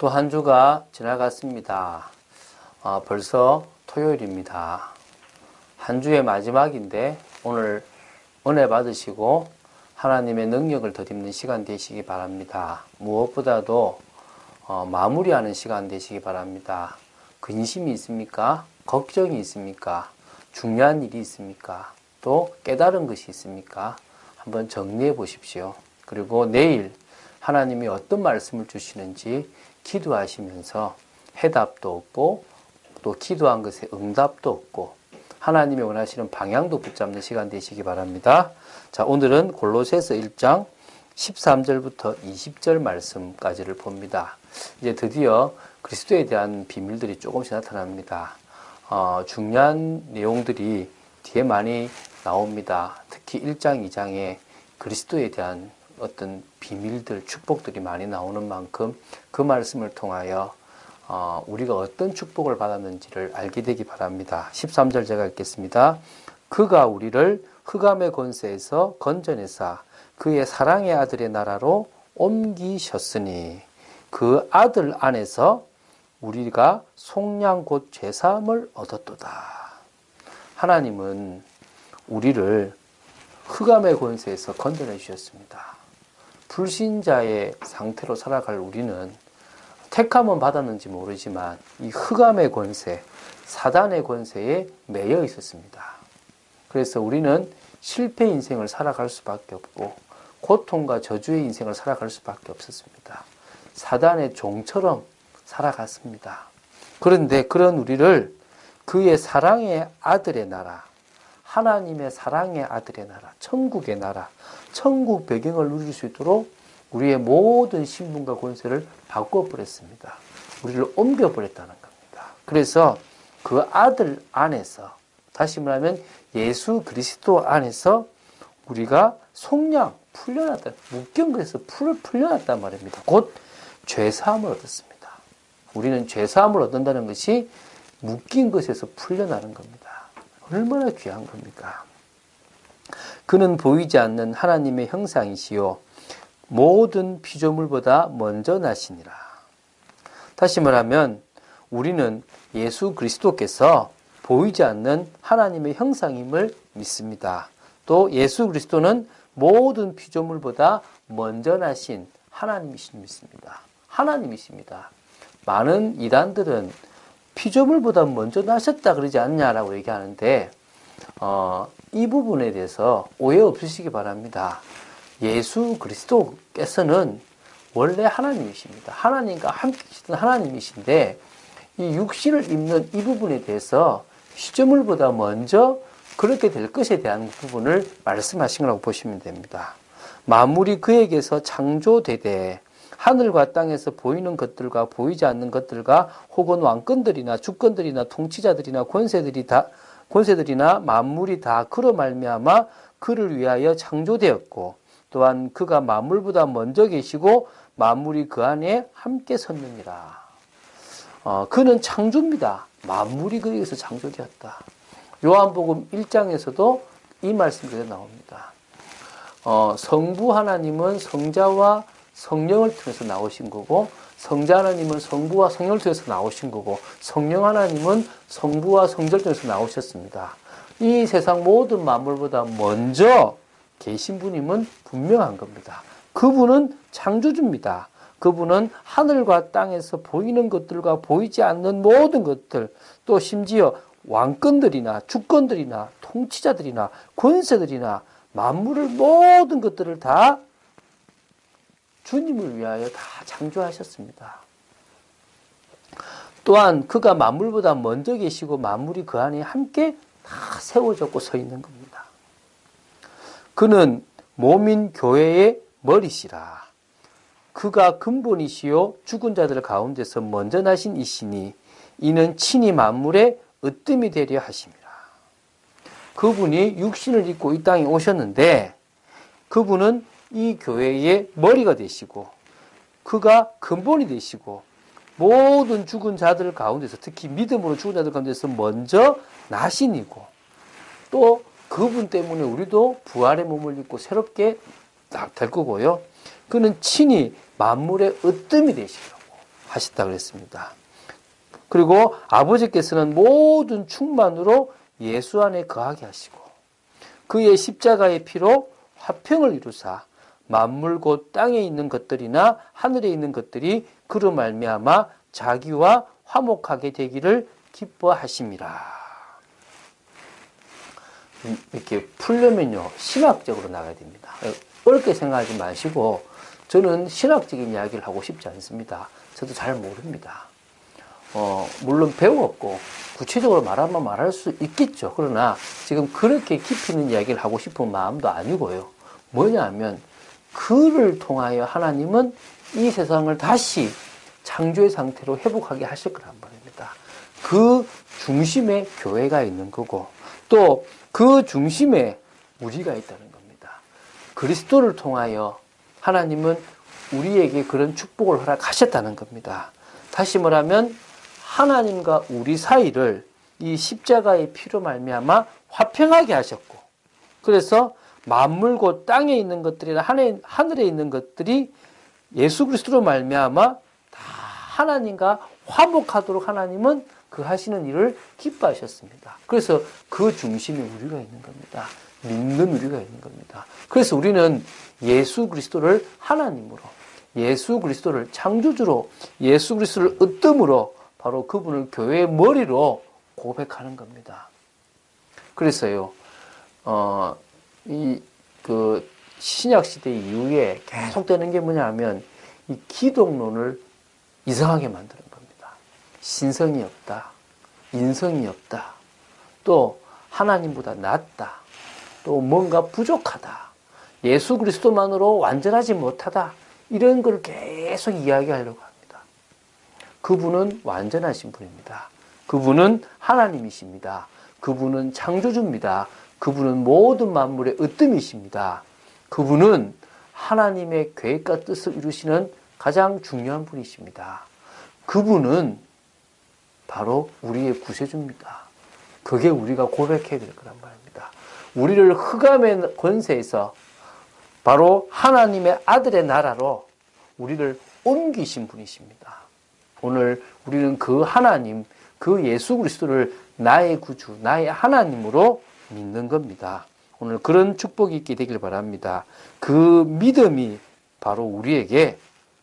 또 한 주가 지나갔습니다. 벌써 토요일입니다. 한 주의 마지막인데 오늘 은혜 받으시고 하나님의 능력을 덧입는 시간 되시기 바랍니다. 무엇보다도 마무리하는 시간 되시기 바랍니다. 근심이 있습니까? 걱정이 있습니까? 중요한 일이 있습니까? 또 깨달은 것이 있습니까? 한번 정리해 보십시오. 그리고 내일 하나님이 어떤 말씀을 주시는지 기도하시면서 해답도 없고 또 기도한 것에 응답도 없고 하나님이 원하시는 방향도 붙잡는 시간 되시기 바랍니다. 자, 오늘은 골로새서 1장 13절부터 20절 말씀까지를 봅니다. 이제 드디어 그리스도에 대한 비밀들이 조금씩 나타납니다. 중요한 내용들이 뒤에 많이 나옵니다. 특히 1장, 2장에 그리스도에 대한 어떤 비밀들, 축복들이 많이 나오는 만큼 그 말씀을 통하여 우리가 어떤 축복을 받았는지를 알게 되기 바랍니다. 13절 제가 읽겠습니다. 그가 우리를 흑암의 권세에서 건져내사 그의 사랑의 아들의 나라로 옮기셨으니 그 아들 안에서 우리가 속량 곧 죄사함을 얻었도다. 하나님은 우리를 흑암의 권세에서 건져내 주셨습니다. 불신자의 상태로 살아갈 우리는 택함은 받았는지 모르지만 이 흑암의 권세, 사단의 권세에 매여 있었습니다. 그래서 우리는 실패 인생을 살아갈 수밖에 없고 고통과 저주의 인생을 살아갈 수밖에 없었습니다. 사단의 종처럼 살아갔습니다. 그런데 그런 우리를 그의 사랑의 아들의 나라, 하나님의 사랑의 아들의 나라, 천국의 나라, 천국 배경을 누릴 수 있도록 우리의 모든 신분과 권세를 바꿔버렸습니다. 우리를 옮겨버렸다는 겁니다. 그래서 그 아들 안에서, 다시 말하면 예수 그리스도 안에서 우리가 속량, 풀려났다, 묶인 것에서 풀려났단 말입니다. 곧 죄사함을 얻었습니다. 우리는 죄사함을 얻는다는 것이 묶인 것에서 풀려나는 겁니다. 얼마나 귀한 겁니까? 그는 보이지 않는 하나님의 형상이시요 모든 피조물보다 먼저 나시니라. 다시 말하면 우리는 예수 그리스도께서 보이지 않는 하나님의 형상임을 믿습니다. 또 예수 그리스도는 모든 피조물보다 먼저 나신 하나님이신 믿습니다. 하나님이십니다. 많은 이단들은 피조물보다 먼저 나셨다 그러지 않냐라고 얘기하는데 이 부분에 대해서 오해 없으시기 바랍니다. 예수 그리스도께서는 원래 하나님이십니다. 하나님과 함께 계시던 하나님이신데 이 육신을 입는 이 부분에 대해서 피조물보다 먼저 그렇게 될 것에 대한 부분을 말씀하신 거라고 보시면 됩니다. 만물이 그에게서 창조되되 하늘과 땅에서 보이는 것들과 보이지 않는 것들과 혹은 왕권들이나 주권들이나 통치자들이나 권세들이나 만물이 다 그로 말미암아 그를 위하여 창조되었고 또한 그가 만물보다 먼저 계시고 만물이 그 안에 함께 섰느니라. 그는 창조입니다. 만물이 그에게서 창조되었다. 요한복음 1장에서도 이 말씀이 그대로 나옵니다. 성부 하나님은 성자와 성령을 통해서 나오신 거고 성자 하나님은 성부와 성령을 통해서 나오신 거고 성령 하나님은 성부와 성자를 통해서 나오셨습니다. 이 세상 모든 만물보다 먼저 계신 분임은 분명한 겁니다. 그분은 창조주입니다. 그분은 하늘과 땅에서 보이는 것들과 보이지 않는 모든 것들, 또 심지어 왕권들이나 주권들이나 통치자들이나 권세들이나 만물을 모든 것들을 다 주님을 위하여 다 창조하셨습니다. 또한 그가 만물보다 먼저 계시고 만물이 그 안에 함께 다 세워졌고 서 있는 겁니다. 그는 몸인 교회의 머리시라. 그가 근본이시요 죽은 자들 가운데서 먼저 나신 이시니 이는 친히 만물의 으뜸이 되려 하심이라. 그분이 육신을 입고 이 땅에 오셨는데 그분은 이 교회의 머리가 되시고 그가 근본이 되시고 모든 죽은 자들 가운데서 특히 믿음으로 죽은 자들 가운데서 먼저 나신이고 또 그분 때문에 우리도 부활의 몸을 입고 새롭게 딱 될 거고요. 그는 친히 만물의 으뜸이 되시려고 하셨다 그랬습니다. 그리고 아버지께서는 모든 충만으로 예수 안에 거하게 하시고 그의 십자가의 피로 화평을 이루사 만물 곧 땅에 있는 것들이나 하늘에 있는 것들이 그로 말미암아 자기와 화목하게 되기를 기뻐하심이라. 이렇게 풀려면요 신학적으로 나가야 됩니다. 어렵게 생각하지 마시고 저는 신학적인 이야기를 하고 싶지 않습니다. 저도 잘 모릅니다. 물론 배웠고 구체적으로 말하면 말할 수 있겠죠. 그러나 지금 그렇게 깊이 있는 이야기를 하고 싶은 마음도 아니고요. 뭐냐 하면 그를 통하여 하나님은 이 세상을 다시 창조의 상태로 회복하게 하실 거란 말입니다. 그 중심에 교회가 있는 거고 또 그 중심에 우리가 있다는 겁니다. 그리스도를 통하여 하나님은 우리에게 그런 축복을 허락하셨다는 겁니다. 다시 말하면 하나님과 우리 사이를 이 십자가의 피로 말미암아 화평하게 하셨고 그래서 만물 곧 땅에 있는 것들이나 하늘에 있는 것들이 예수 그리스도로 말미암아 다 하나님과 화목하도록 하나님은 그 하시는 일을 기뻐하셨습니다. 그래서 그 중심에 우리가 있는 겁니다. 믿는 우리가 있는 겁니다. 그래서 우리는 예수 그리스도를 하나님으로 예수 그리스도를 창조주로 예수 그리스도를 으뜸으로 바로 그분을 교회의 머리로 고백하는 겁니다. 그래서요, 신약 시대 이후에 계속되는 게 뭐냐 하면 이 기독론을 이상하게 만드는 겁니다. 신성이 없다. 인성이 없다. 또 하나님보다 낫다. 또 뭔가 부족하다. 예수 그리스도만으로 완전하지 못하다. 이런 걸 계속 이야기하려고 합니다. 그분은 완전하신 분입니다. 그분은 하나님이십니다. 그분은 창조주입니다. 그분은 모든 만물의 으뜸이십니다. 그분은 하나님의 계획과 뜻을 이루시는 가장 중요한 분이십니다. 그분은 바로 우리의 구세주입니다. 그게 우리가 고백해야 될 거란 말입니다. 우리를 흑암의 권세에서 바로 하나님의 아들의 나라로 우리를 옮기신 분이십니다. 오늘 우리는 그 하나님, 그 예수 그리스도를 나의 구주, 나의 하나님으로 믿는 겁니다. 오늘 그런 축복이 있게 되길 바랍니다. 그 믿음이 바로 우리에게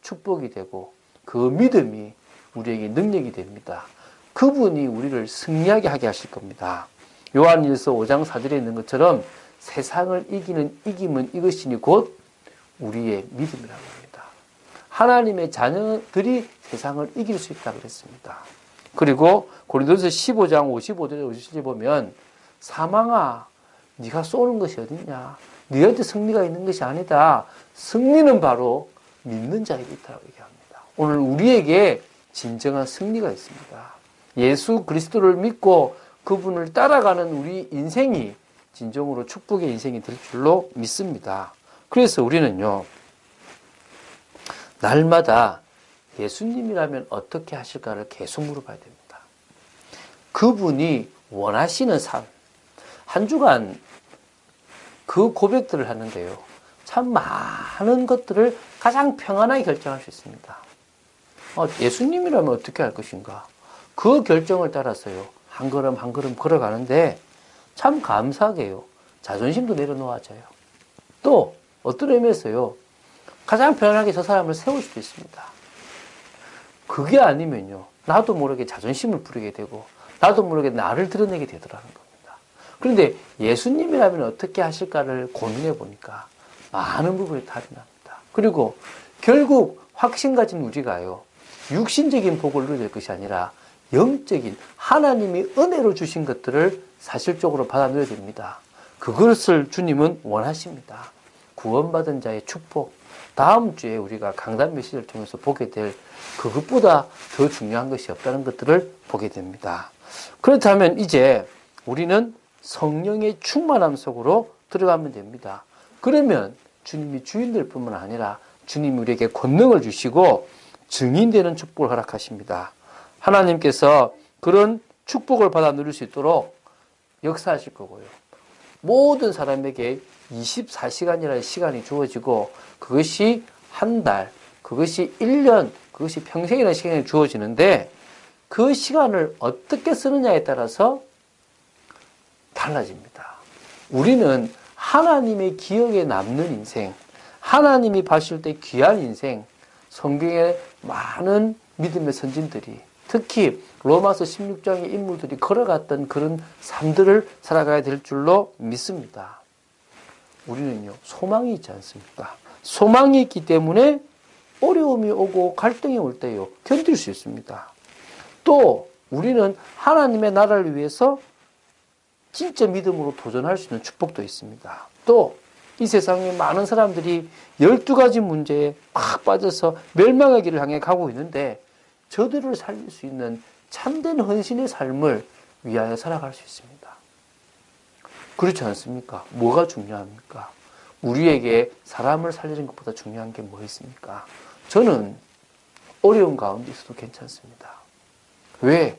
축복이 되고 그 믿음이 우리에게 능력이 됩니다. 그분이 우리를 승리하게 하게 하실 겁니다. 요한일서 5장 4절에 있는 것처럼 세상을 이기는 이김은 이것이니 곧 우리의 믿음이라고 합니다. 하나님의 자녀들이 세상을 이길 수 있다고 그랬습니다. 그리고 고린도서 15장 55절에 57절에 보면 사망아 네가 쏘는 것이 어딨냐? 너한테 승리가 있는 것이 아니다. 승리는 바로 믿는 자에게 있다고 얘기합니다. 오늘 우리에게 진정한 승리가 있습니다. 예수 그리스도를 믿고 그분을 따라가는 우리 인생이 진정으로 축복의 인생이 될 줄로 믿습니다. 그래서 우리는요, 날마다 예수님이라면 어떻게 하실까를 계속 물어봐야 됩니다. 그분이 원하시는 삶, 한 주간 그 고백들을 하는데요. 참 많은 것들을 가장 평안하게 결정할 수 있습니다. 예수님이라면 어떻게 할 것인가? 그 결정을 따라서요. 한 걸음 한 걸음 걸어가는데 참 감사하게요. 자존심도 내려놓아져요. 또 어떤 의미에서요. 가장 편안하게 저 사람을 세울 수도 있습니다. 그게 아니면요. 나도 모르게 자존심을 부리게 되고 나도 모르게 나를 드러내게 되더라는 겁니다. 그런데 예수님이라면 어떻게 하실까를 고민해 보니까 많은 부분이 답이 납니다. 그리고 결국 확신 가진 우리가요. 육신적인 복을 누릴 것이 아니라 영적인 하나님이 은혜로 주신 것들을 사실적으로 받아 누려야 됩니다. 그것을 주님은 원하십니다. 구원받은 자의 축복. 다음 주에 우리가 강단 메시지를 통해서 보게 될 그것보다 더 중요한 것이 없다는 것들을 보게 됩니다. 그렇다면 이제 우리는 성령의 충만함 속으로 들어가면 됩니다. 그러면 주님이 주인될 뿐만 아니라 주님이 우리에게 권능을 주시고 증인되는 축복을 허락하십니다. 하나님께서 그런 축복을 받아 누릴 수 있도록 역사하실 거고요. 모든 사람에게 24시간이라는 시간이 주어지고 그것이 한 달, 그것이 1년, 그것이 평생이라는 시간이 주어지는데 그 시간을 어떻게 쓰느냐에 따라서 달라집니다. 우리는 하나님의 기억에 남는 인생, 하나님이 봐주실 때 귀한 인생, 성경에 많은 믿음의 선진들이 특히 로마서 16장의 인물들이 걸어갔던 그런 삶들을 살아가야 될 줄로 믿습니다. 우리는요, 소망이 있지 않습니까? 소망이 있기 때문에 어려움이 오고 갈등이 올 때요, 견딜 수 있습니다. 또 우리는 하나님의 나라를 위해서 진짜 믿음으로 도전할 수 있는 축복도 있습니다. 또 이 세상에 많은 사람들이 12가지 문제에 팍 빠져서 멸망의 길을 향해 가고 있는데 저들을 살릴 수 있는 참된 헌신의 삶을 위하여 살아갈 수 있습니다. 그렇지 않습니까? 뭐가 중요합니까? 우리에게 사람을 살리는 것보다 중요한 게 뭐 있습니까? 저는 어려운 가운데 있어도 괜찮습니다. 왜?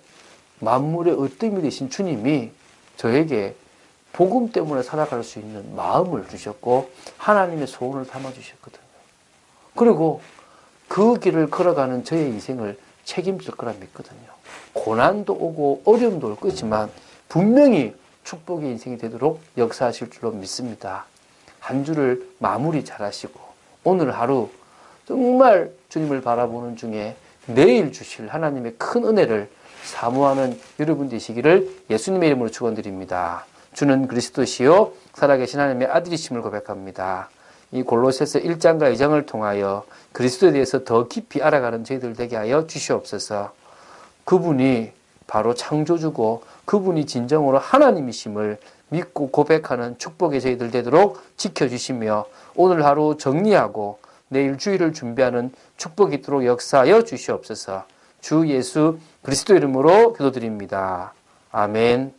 만물의 으뜸이 되신 주님이 저에게 복음 때문에 살아갈 수 있는 마음을 주셨고 하나님의 소원을 담아주셨거든요. 그리고 그 길을 걸어가는 저의 인생을 책임질 거라 믿거든요. 고난도 오고 어려움도 올 거지만 분명히 축복의 인생이 되도록 역사하실 줄로 믿습니다. 한 주를 마무리 잘하시고 오늘 하루 정말 주님을 바라보는 중에 내일 주실 하나님의 큰 은혜를 사모하는 여러분 되시기를 예수님의 이름으로 축원드립니다. 주는 그리스도시요 살아계신 하나님의 아들이심을 고백합니다. 이 골로새서 1장과 2장을 통하여 그리스도에 대해서 더 깊이 알아가는 저희들 되게 하여 주시옵소서. 그분이 바로 창조주고 그분이 진정으로 하나님이심을 믿고 고백하는 축복의 저희들 되도록 지켜주시며 오늘 하루 정리하고 내일 주일을 준비하는 축복이 있도록 역사하여 주시옵소서. 주 예수 그리스도 이름으로 기도드립니다. 아멘.